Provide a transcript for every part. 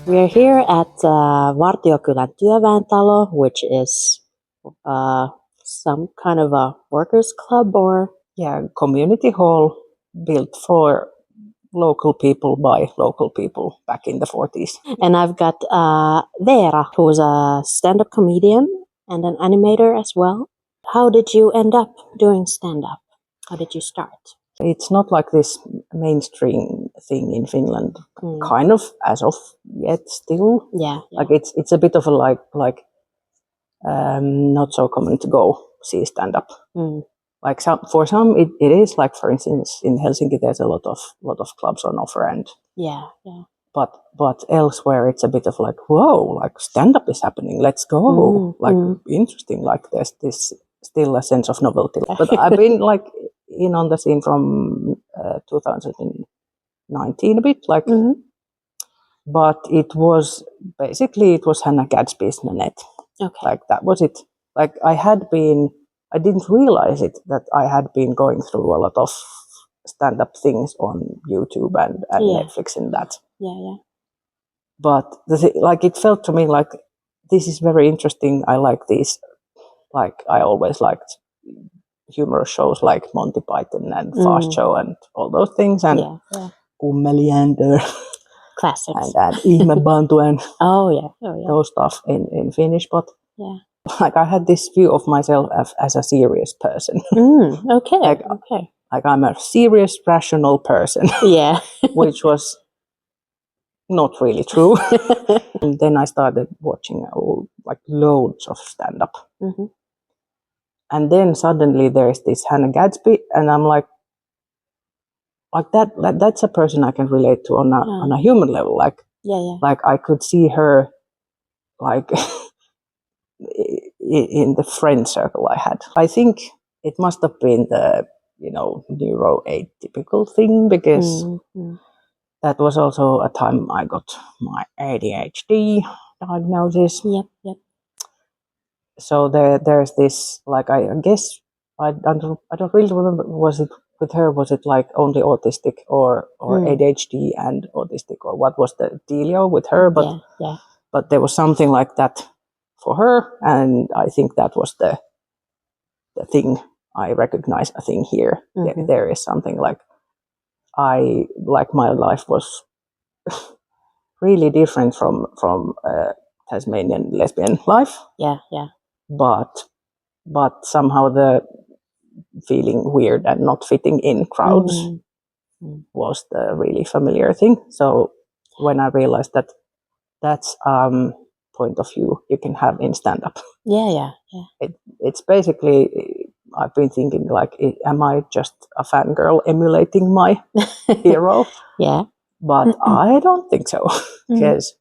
We're here at Vartiokylän työväentalo, which is some kind of a workers' club or community hall built for local people by local people back in the 40s. And I've got Veera, who's a stand-up comedian and an animator as well. How did you end up doing stand-up? How did you start? It's not like this mainstream thing in Finland, kind of as of yet still. Yeah. Like it's a bit of a like not so common to go see stand-up. Like for some it is, like for instance in Helsinki there's a lot of clubs on offer, and but elsewhere it's a bit of like, whoa, like stand-up is happening, let's go. Interesting, like there's this still a sense of novelty. But I've been like in on the scene from 2019 a bit, like but it was Hannah Gadsby's Nanette. Like that was it. Like I didn't realize it, that I had been going through a lot of stand-up things on YouTube and Netflix and that. But like it felt to me like this is very interesting. I like these, like I always liked humorous shows like Monty Python and Fast Show and all those things, and Kummeliander, classics, and Ihmebantu and those stuff in Finnish. But like I had this view of myself as a serious person. Like I'm a serious, rational person. Which was not really true. And then I started watching like loads of stand-up. And then suddenly there's this Hannah Gadsby, and I'm like that's a person I can relate to on a human level. Like like I could see her like in the friend circle I had. I think it must have been the neuroatypical thing, because that was also a time I got my ADHD diagnosis. So there's this, like, I guess I don't really remember, was it with her, was it like only autistic or ADHD and autistic, or what was the dealio with her? But there was something like that for her, and I think that was the thing. I recognize a thing here. There is something like my life was really different from Tasmanian lesbian life. But somehow the feeling weird and not fitting in crowds was the really familiar thing. So when I realized that that's point of view you can have in stand-up. It's basically, I've been thinking like, am I just a fangirl emulating my hero? But I don't think so, because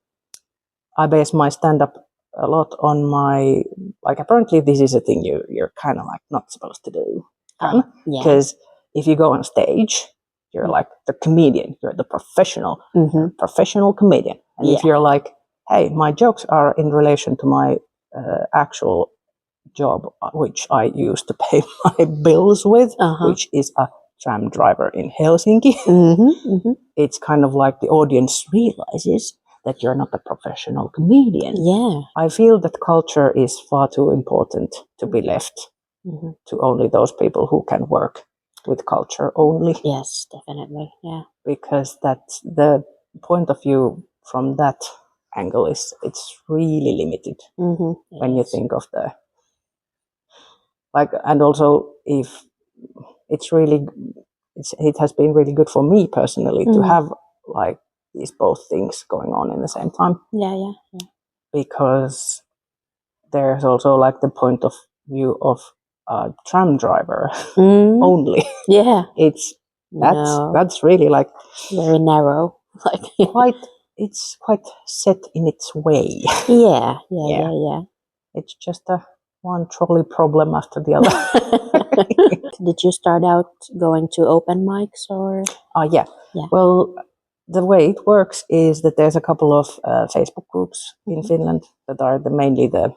I base my stand-up a lot on my, like, apparently this is a thing you're kind of like not supposed to do, because if you go on stage, you're like the comedian, you're the professional comedian, and if you're like, hey, my jokes are in relation to my actual job, which I used to pay my bills with, which is a tram driver in Helsinki, it's kind of like the audience realizes that you're not a professional comedian. I feel that culture is far too important to be left to only those people who can work with culture only. Yes, definitely. Because that's the point of view from that angle it's really limited when you think of the, like, and also if it has been really good for me personally to have like these both things going on in the same time. Because there's also like the point of view of a tram driver only. That's really like very narrow. Like it's quite set in its way. It's just one trolley problem after the other. Did you start out going to open mics or? Well, the way it works is that there's a couple of Facebook groups in Finland that are mainly the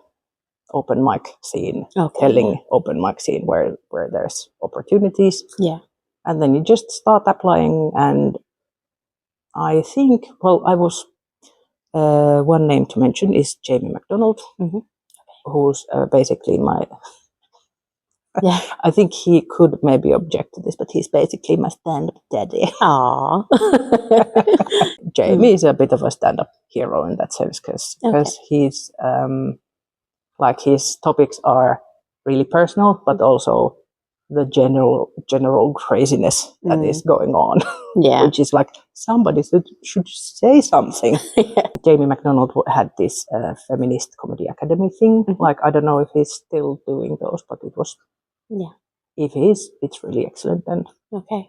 open mic scene, telling open mic scene where there's opportunities. And then you just start applying, and I think, well, I was One name to mention is Jamie McDonald, who's basically my. Yeah. I think he could maybe object to this, but he's basically my stand-up daddy. Aww. Jamie is a bit of a stand-up hero in that sense because he's like his topics are really personal, but also the general craziness that is going on. Yeah. Which is like somebody should say something. Yeah. Jamie McDonald had this feminist comedy academy thing. Like I don't know if he's still doing those, but it was. Yeah. If he is, it's really excellent and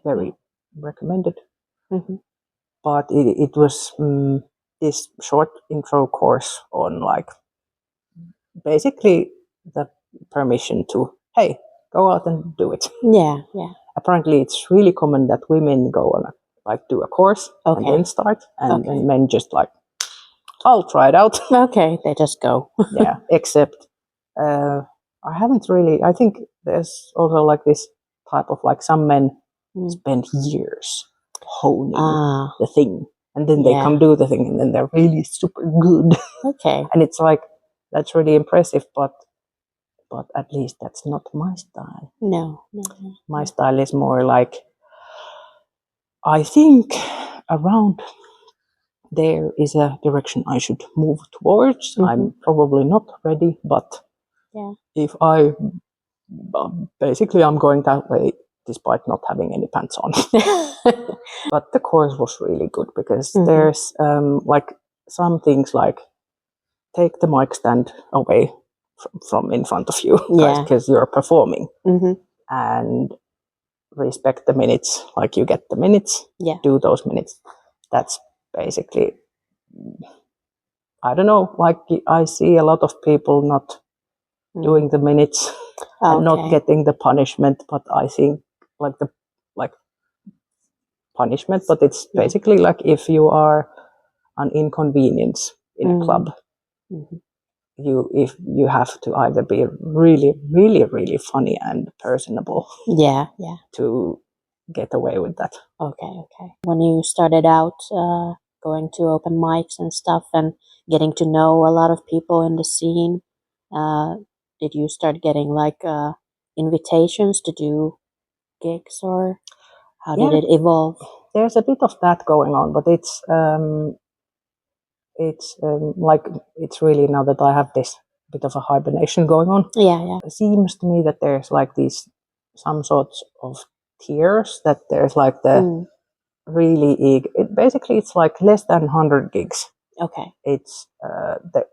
very recommended. But it was this short intro course on like basically the permission to go out and do it. Yeah. Yeah. Apparently, it's really common that women go on do a course and then start, and men just like, I'll try it out. Okay, they just go. Yeah, except I haven't really. I think there's also like this type of like some men spend years honing the thing, and then they come do the thing, and then they're really super good. Okay. And it's like that's really impressive, but at least that's not my style. No. My style is more like I think around there is a direction I should move towards. I'm probably not ready, but if I basically I'm going that way despite not having any pants on. But the course was really good because there's like some things like take the mic stand away from in front of you because you're performing and respect the minutes, like you get the minutes, do those minutes. That's basically, I don't know, like I see a lot of people not doing the minutes and not getting the punishment, but I think like punishment, but it's basically like if you are an inconvenience in a club, if you have to either be really, really, really funny and personable to get away with that. Okay. When you started out going to open mics and stuff and getting to know a lot of people in the scene, did you start getting like invitations to do gigs, or how did it evolve? There's a bit of that going on, but it's like it's really now that I have this bit of a hibernation going on. It seems to me that there's like these some sorts of tiers, that there's like the really basically it's like less than 100 gigs. Okay. It's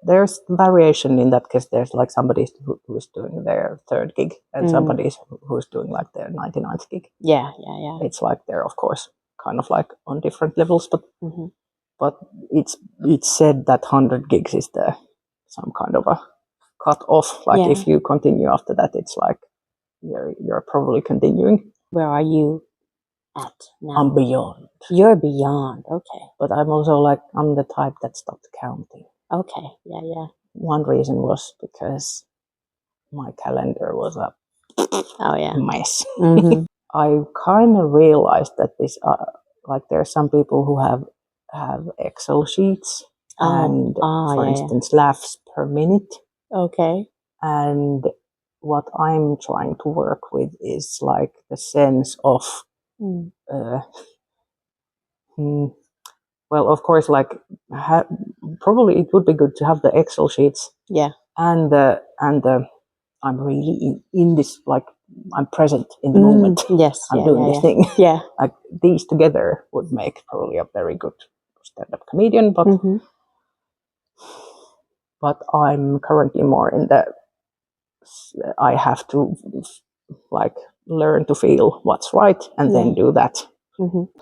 there's variation in that because there's like somebody who's doing their third gig and somebody who's doing like their 99th gig. Yeah. It's like they're of course kind of like on different levels, but it's said that 100 gigs is some kind of a cut off. Like if you continue after that, it's like you're probably continuing. Where are you at now? I'm beyond. You're beyond. Okay. But I'm also like I'm the type that stopped counting. Okay. Yeah. One reason was because my calendar was a mess. I kind of realized that this like there are some people who have Excel sheets and for instance laughs per minute. Okay. And what I'm trying to work with is like the sense of well, of course, like probably it would be good to have the Excel sheets. Yeah. And I'm really in this, like I'm present in the moment. Yes. I'm doing this thing. Yeah. Like these together would make probably a very good stand-up comedian, but I'm currently more in I have to like learn to feel what's right and then do that.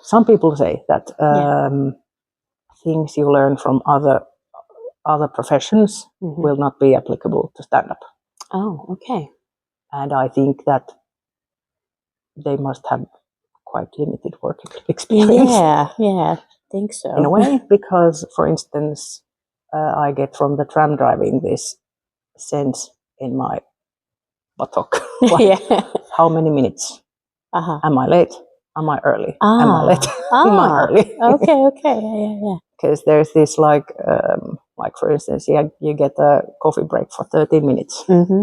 Some people say that things you learn from other professions will not be applicable to stand-up. Oh, okay. And I think that they must have quite limited work experience. Yeah, I think so. In a way, because, for instance, I get from the tram driving this sense in my buttock. Like, how many minutes am I late? Am I early? Am I late? Am I early? Okay. Yeah. Because there's this like for instance, you get a coffee break for 13 minutes. Mm-hmm.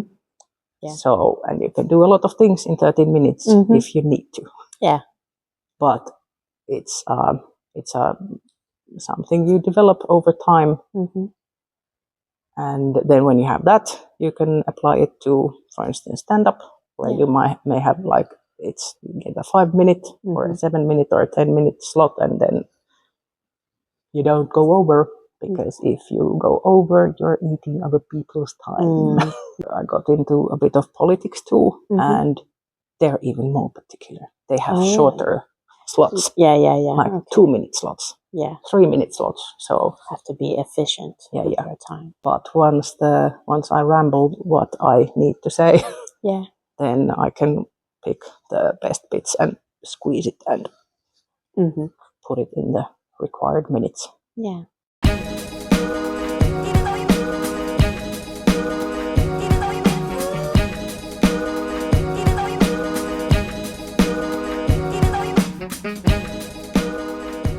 Yeah. So, and you can do a lot of things in 13 minutes if you need to. Yeah. But it's something you develop over time. Mm-hmm. And then when you have that, you can apply it to, for instance, stand-up, where you may have like, you get a 5-minute or a 7-minute or a 10-minute slot, and then you don't go over, because if you go over, you're eating other people's time. I got into a bit of politics too, and they're even more particular. They have shorter slots. Yeah. Like 2-minute slots. Yeah. 3-minute slots. So have to be efficient with your time. But once I ramble what I need to say, Yeah. then I can pick the best bits and squeeze it and put it in the required minutes. Yeah.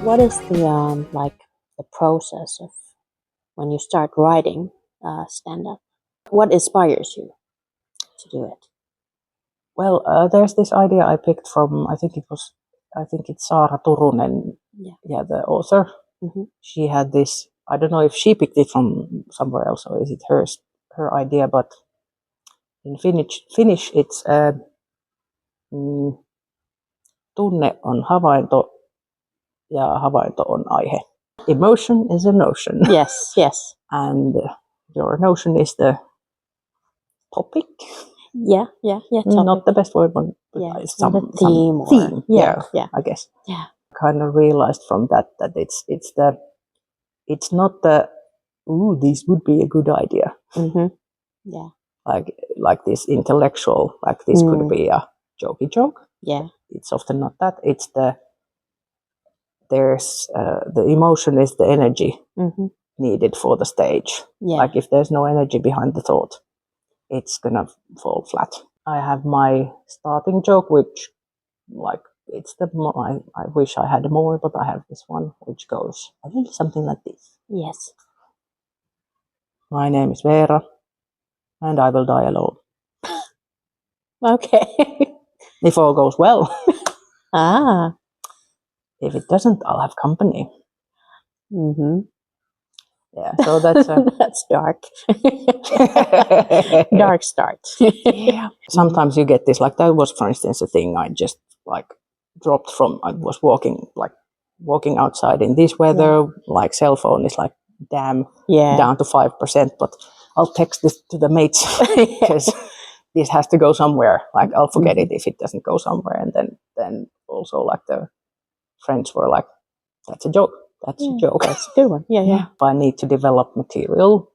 What is the process of when you start writing stand-up? What inspires you to do it? Well, there's this idea I picked from, I think it's Saara Turunen, the author. She had this, I don't know if she picked it from somewhere else or is it her idea, but in Finnish it's tunne on havainto ja havainto on aihe. Emotion is a notion. Yes. And your notion is the topic. Yeah. Topic. Not the best word, but some theme. Yeah, I guess. Yeah. Kind of realized from that it's not the this would be a good idea. Yeah. Like this intellectual, like this could be a jokey joke. Yeah. It's often not that. It's there's the emotion is the energy needed for the stage. Yeah. Like if there's no energy behind the thought, it's gonna fall flat. I have my starting joke, which it's I wish I had more, but I have this one which goes a little something like this. Yes. My name is Veera, and I will die alone. Okay. If all goes well. If it doesn't, I'll have company. Yeah, so that's that's dark. Dark start. Yeah. Sometimes you get this, like that was, for instance, a thing I just dropped from. I was walking outside in this weather, like cell phone is like down to 5%, but I'll text this to the mates because this has to go somewhere. Like I'll forget it if it doesn't go somewhere, and then also like the friends were like, "That's a joke. That's a joke. That's a good one." Yeah. If I need to develop material,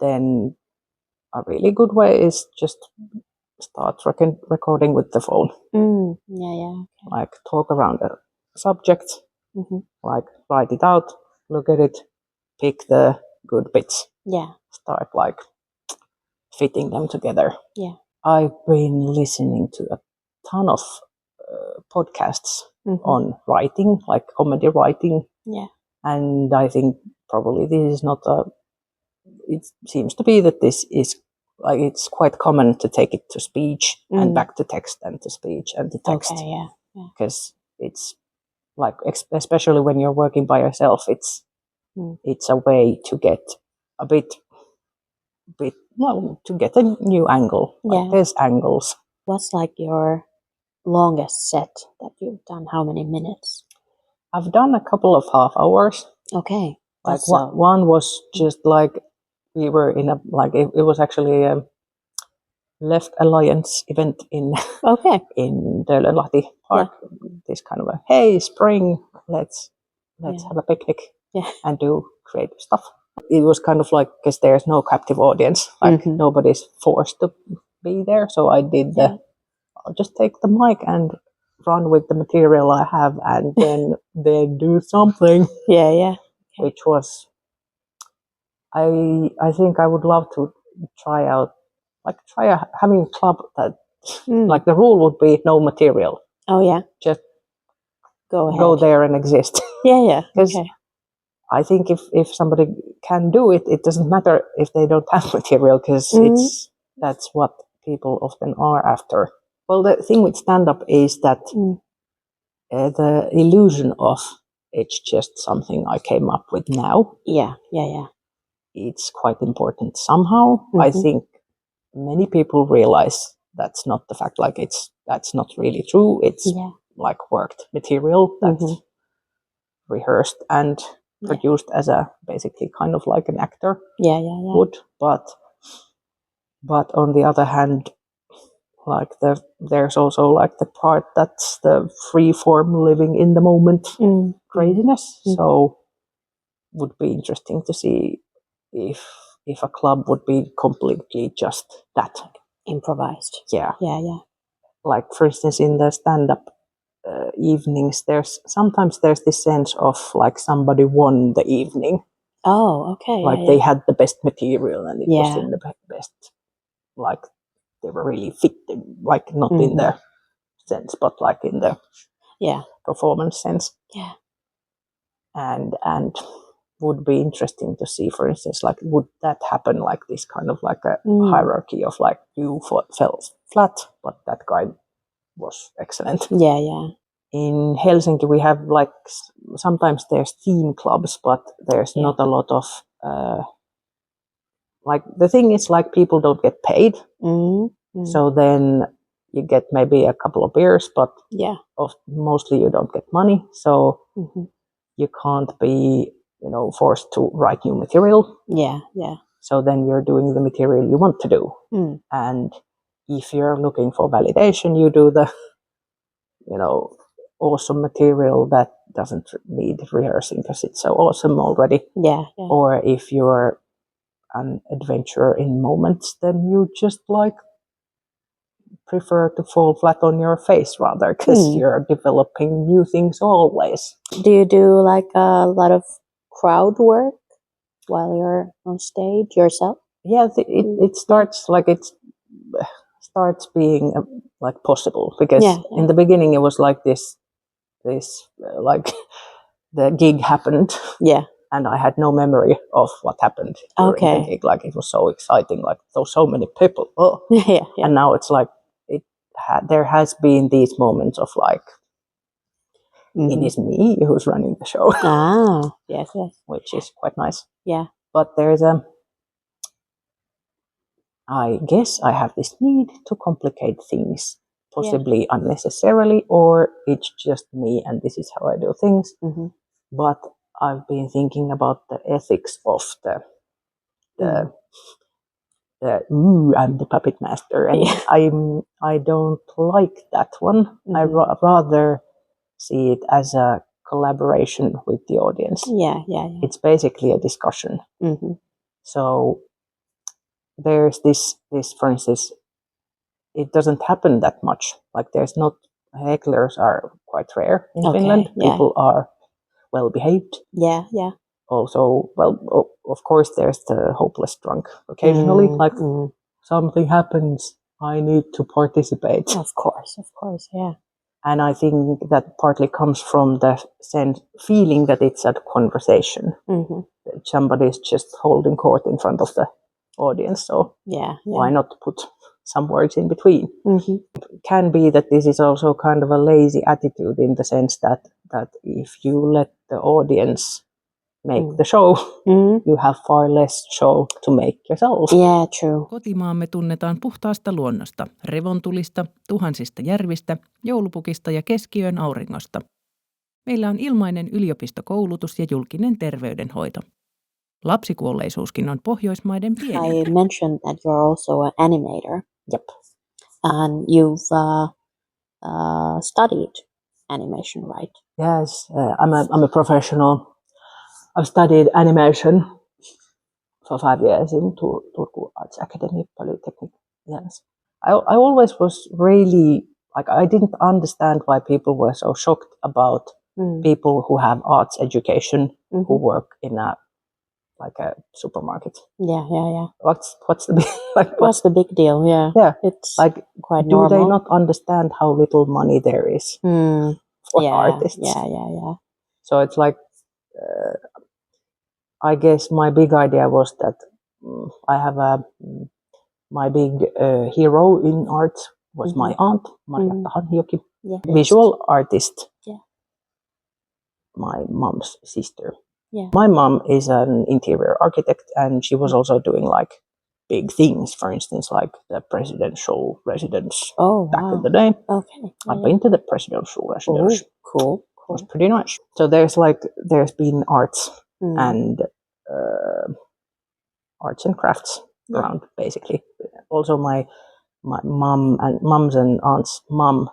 then a really good way is just start recording with the phone. Yeah. Like talk around a subject, like write it out, look at it, pick the good bits. Yeah. Start like fitting them together. Yeah. I've been listening to a ton of podcasts on writing, like comedy writing. Yeah. And I think probably this is not it seems to be that this is like it's quite common to take it to speech and back to text and to speech and to text. Okay, yeah. Because it's like, especially when you're working by yourself, it's a way to get a bit to get a new angle. Like there's angles. What's like your longest set that you've done? How many minutes? I've done a couple of half hours. Okay. Like one was just like we were in a it was actually a Left Alliance event in in Töölönlahti Park. This kind of a hey spring, let's have a picnic and do creative stuff. It was kind of like, because there's no captive audience, like nobody's forced to be there. So I did I'll just take the mic and run with the material I have, and then do something. Yeah. Which was, I think I would love to try out, having a club that like the rule would be no material. Oh yeah. Just go ahead. go there and exist. Yeah. Because Okay. I think if somebody can do it, it doesn't matter if they don't have material, because that's what people often are after. Well, the thing with stand-up is that the illusion of it's just something I came up with now. Yeah. It's quite important somehow. I think many people realize that's not the fact. Like that's not really true. It's like worked material that's rehearsed and produced as a basically kind of like an actor would. But on the other hand, like there's also like the part that's the free form living in the moment craziness. So would be interesting to see if a club would be completely just that Improvised. Yeah. Like for instance, in the stand-up evenings, sometimes there's this sense of like somebody won the evening. Oh, okay. Like they had the best material and it was in the best, like they were really fit, like not in the sense, but like in the performance sense. Yeah. And would be interesting to see, for instance, like would that happen, like this kind of like a hierarchy of like you fell flat, but that guy was excellent. Yeah. In Helsinki, we have like sometimes there's theme clubs, but there's not a lot of like the thing is like people don't get paid, so then you get maybe a couple of beers, but mostly you don't get money, so you can't be forced to write new material. Yeah. So then you're doing the material you want to do, and if you're looking for validation, you do the awesome material that doesn't need rehearsing because it's so awesome already. Yeah. Or if you're an adventurer in moments, then you just like prefer to fall flat on your face rather, because you're developing new things always. Do you do like a lot of crowd work while you're on stage yourself? Yeah, it starts like starts being like possible, because in the beginning it was like this like the gig happened, and I had no memory of what happened during the gig. Like it was so exciting, like so many people. And now it's like there has been these moments of like it is me who's running the show. Yes. Which is quite nice. Yeah. But there's I guess I have this need to complicate things, possibly unnecessarily, or it's just me and this is how I do things. But I've been thinking about the ethics of I'm the puppet master, and I don't like that one. I rather see it as a collaboration with the audience. Yeah. It's basically a discussion. So there's this, for instance, it doesn't happen that much. Like there's not, hecklers are quite rare in Finland. People are well behaved. Yeah. Also, well, of course, there's the hopeless drunk occasionally. Like something happens, I need to participate. Of course, yeah. And I think that partly comes from the feeling that it's a conversation. That somebody's just holding court in front of the audience. So why not put some words in between? It can be that this is also kind of a lazy attitude, in the sense that if you let the audience make the show, you have far less show to make yourself. Yeah, true. Kotimaamme tunnetaan puhtaasta luonnosta, revontulista, tuhansista järvistä, joulupukista ja keskiyön auringosta. Meillä on ilmainen yliopistokoulutus ja julkinen terveydenhoito. Lapsikuolleisuuskin on Pohjoismaiden pienintä. I mentioned that you're also an animator. Yep. And you've studied animation, right? Yes, I'm a professional. I've studied animation for 5 years in Turku Arts Academy, Polytechnic. Yes, I always was really like, I didn't understand why people were so shocked about people who have arts education who work in a supermarket. Yeah. What's the big, what's the big deal? Yeah, yeah. It's like quite do normal. they not understand how little money there is for Yeah, artists. yeah. So it's like, I guess my big idea was that I have my big hero in art was my aunt, Vartiokylä, visual artist, my mom's sister. Yeah. My mom is an interior architect, and she was also doing like big things, for instance, like the presidential residence back in the day. Okay. I've been to the presidential residence. Cool. It was pretty nice. So there's been arts and arts and crafts around, basically. Also, my mom's and aunt's mom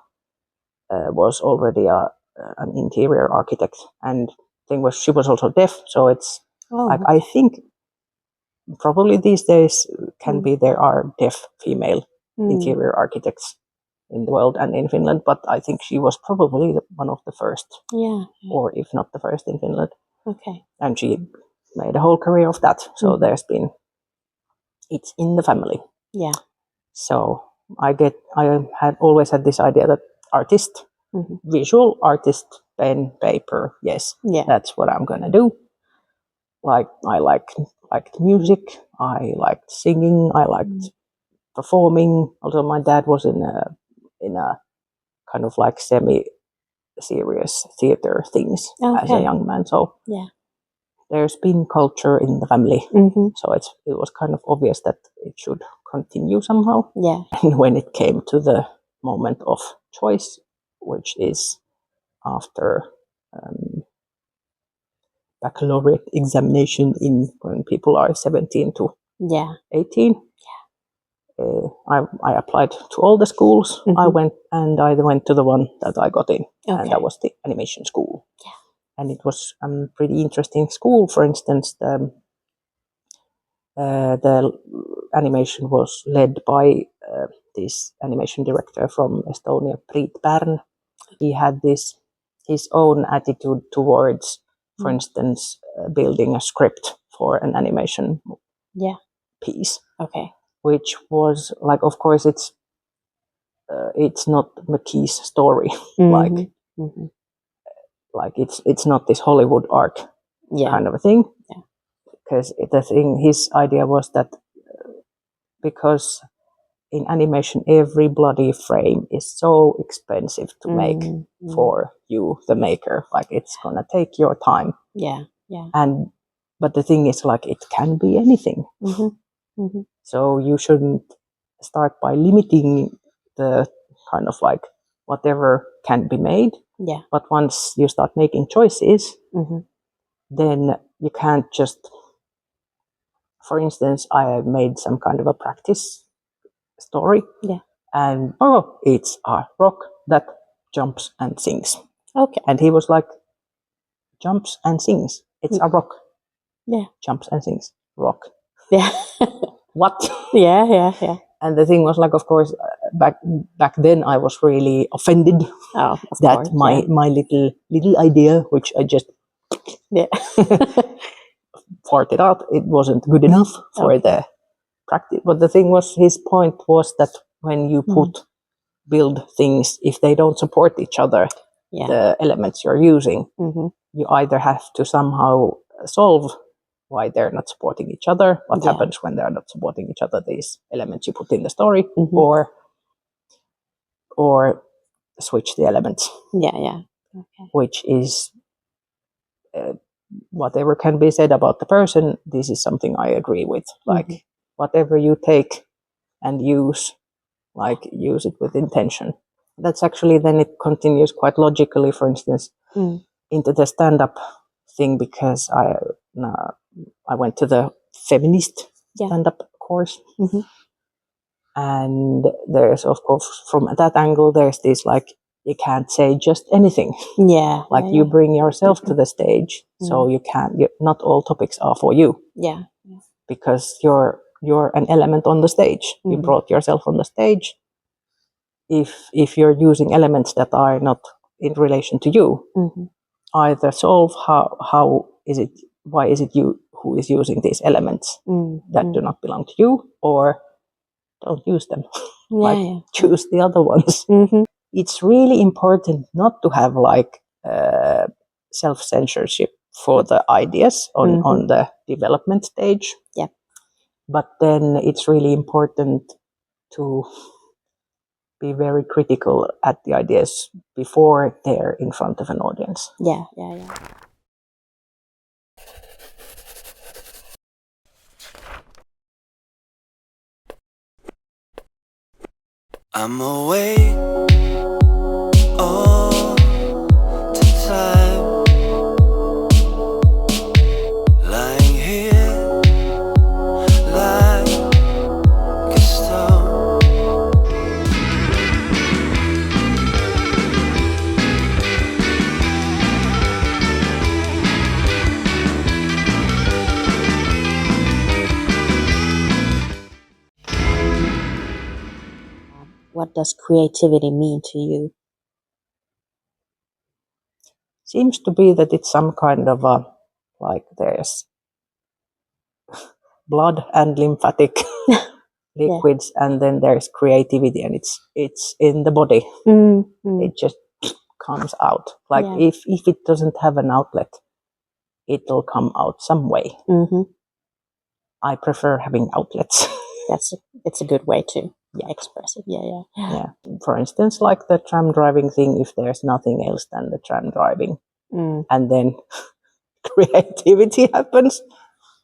was already an interior architect, and thing was she was also deaf. So it's like I think probably these days can be there are deaf female interior architects in the world and in Finland, but I think she was probably one of the first, or if not the first in Finland. Okay. And she made a whole career of that. So it's in the family. Yeah. So I had always had this idea that artist, visual artist, pen, paper, yes, that's what I'm gonna do. Like I liked music, I liked singing, I liked performing. Also, my dad was in a kind of like semi-serious theater things as a young man. So there's been culture in the family. So it was kind of obvious that it should continue somehow. Yeah. And when it came to the moment of choice, which is after baccalaureate examination in when people are 17 to 18, I applied to all the schools. I went to the one that I got in, and that was the animation school. Yeah. And it was a pretty interesting school. For instance, the animation was led by this animation director from Estonia, Priit Pärn. He had his own attitude towards, for instance, building a script for an animation piece. Okay. Which was like, of course, it's not McKee's story, like it's not this Hollywood arc kind of a thing. Because his idea was that because in animation every bloody frame is so expensive to make for you, the maker, like it's gonna take your time. But the thing is, like, it can be anything. So you shouldn't start by limiting the kind of like whatever can be made. But once you start making choices, then you can't just, for instance, I made some kind of a practice story. And it's a rock that jumps and sings. Okay. And he was like, jumps and sings. It's a rock. Jumps and sings. Rock. What? Yeah. And the thing was, like, of course, back then I was really offended that my little idea, which I just farted out, it wasn't good enough for the practice. But the thing was, his point was that when you build things, if they don't support each other, the elements you're using, you either have to somehow solve why they're not supporting each other, what happens when they're not supporting each other, these elements you put in the story, or switch the elements. Okay. Which is whatever can be said about the person, this is something I agree with. Like, whatever you take and use, like, use it with intention. That's actually, then it continues quite logically, for instance, into the stand-up thing, because I went to the feminist stand-up course. And there's, of course, from that angle, there's this, like, you can't say just anything. Like, you bring yourself to the stage, so you can't, not all topics are for you. Because you're an element on the stage. You brought yourself on the stage. If you're using elements that are not in relation to you, either solve why is it you who is using these elements that do not belong to you, or don't use them. Choose the other ones. it's really important not to have like self-censorship for the ideas on the development stage. Yeah. But then it's really important to be very critical at the ideas before they're in front of an audience. Yeah. I'm away all the time, lying here like a stone. What does creativity mean to you? Seems to be that it's some kind of a, like there's blood and lymphatic liquids, and then there's creativity, and it's in the body. It just comes out. Like if it doesn't have an outlet, it'll come out some way. I prefer having outlets. It's a good way to express it. Yeah. For instance, like the tram driving thing, if there's nothing else than the tram driving, and then creativity happens.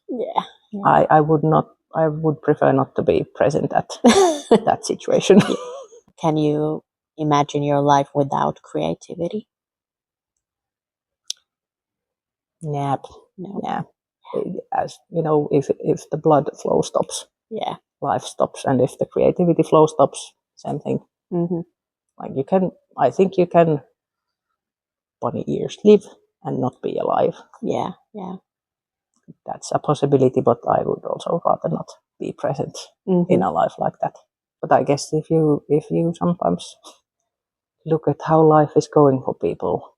Yeah. I would prefer not to be present at that situation. Can you imagine your life without creativity? No. No. As you know, if the blood flow stops, Yeah. life stops, and if the creativity flow stops, same thing. Like I think you can bunny ears live and not be alive. Yeah. That's a possibility, but I would also rather not be present in a life like that. But I guess if you sometimes look at how life is going for people,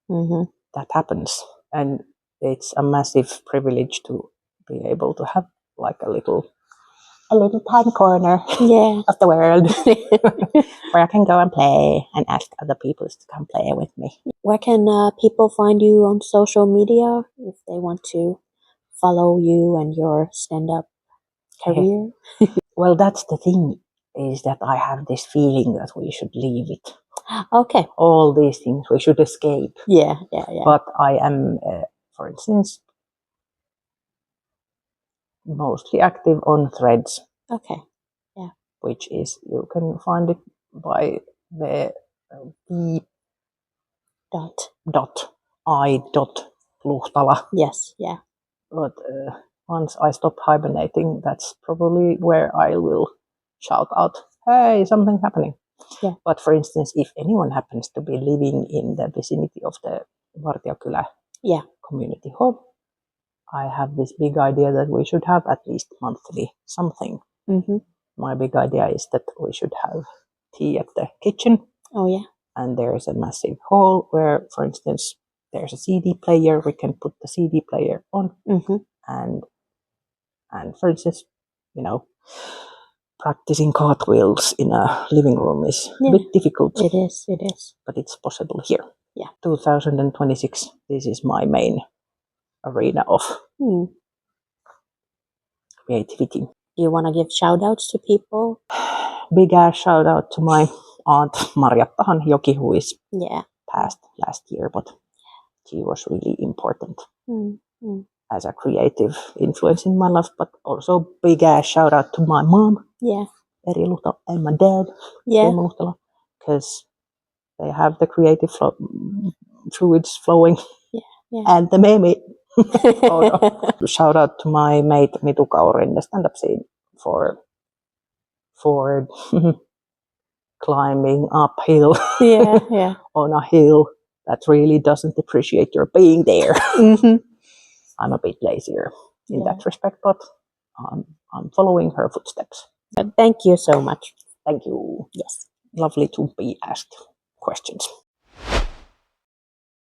that happens, and it's a massive privilege to be able to have like a little tiny corner of the world where I can go and play and ask other people to come play with me. Where can people find you on social media if they want to follow you and your stand-up career? Well, that's the thing, is that I have this feeling that we should leave it. Okay. All these things, we should escape. Yeah. But I am, for instance, mostly active on Threads. Okay. Which is, you can find it by the v.i.luhtala. Yes. Yeah. But once I stop hibernating, that's probably where I will shout out, hey, something happening. Yeah. But for instance, if anyone happens to be living in the vicinity of the Vartiokylä community hall, I have this big idea that we should have at least monthly something. My big idea is that we should have tea at the kitchen. Oh, yeah. And there is a massive hall where, for instance, there's a CD player. We can put the CD player on. And for instance, practicing cartwheels in a living room is a bit difficult. It is. But it's possible here. Yeah. 2026, this is my main arena of creativity. Do you want to give shout outs to people? Big ass shout out to my aunt Marjatta Hanhioki, who is passed last year, but she was really important as a creative influence in my life. But also big ass shout out to my mom, Veera Luhtala, and my dad, Veera Luhtala, because they have the creative fluids flowing, and the meme. Shout out to my mate Mitu Kaur in the stand-up scene for climbing uphill on a hill that really doesn't appreciate your being there. I'm a bit lazier in that respect, but I'm following her footsteps. Thank you so much. Thank you. Yes. Lovely to be asked questions.